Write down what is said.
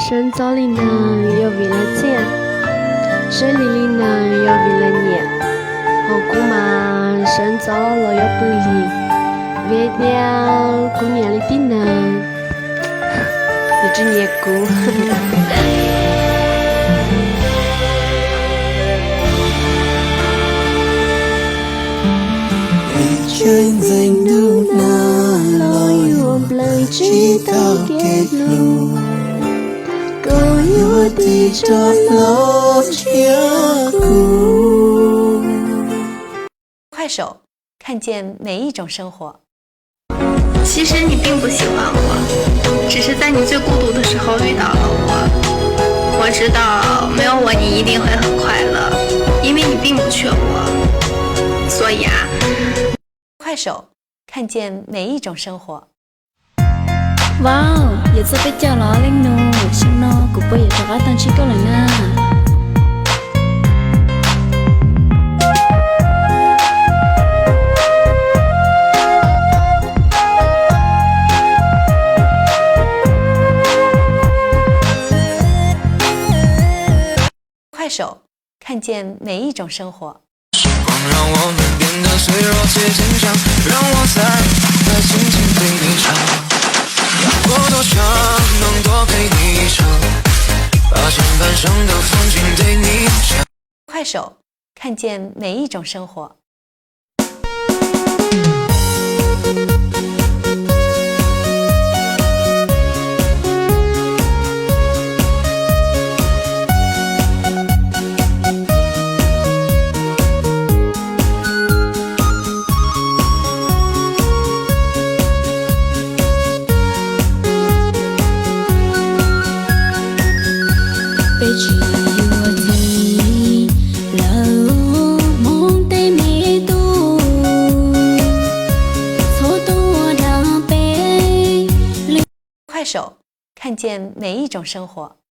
山枣里呢有为了剪，水里里呢有为了撵。后姑嘛山枣老要不离，为了姑娘里的呢，你只捏姑。Trên vành nước na lối lời chỉ tao kết lu câu yêu thì cho lo chia cu。快手，看见每一种生活。其实你并不喜欢我，只是在你最孤独的时候遇到了我。我知道没有我你一定会很快乐，因为你并不缺我。所以啊，快手，看见每一种生活。Wow, giờ sao phải chờ nó lên nụ, xem nó cũng bây giờ cho tăng chỉ có lần na. 快手，看见每一种生活。让我们变得脆弱且坚强，让我再轻轻对你唱，我多想能多陪你一场，把前半生的风景对你讲。快手，看见每一种生活。快手，看见每一种生活。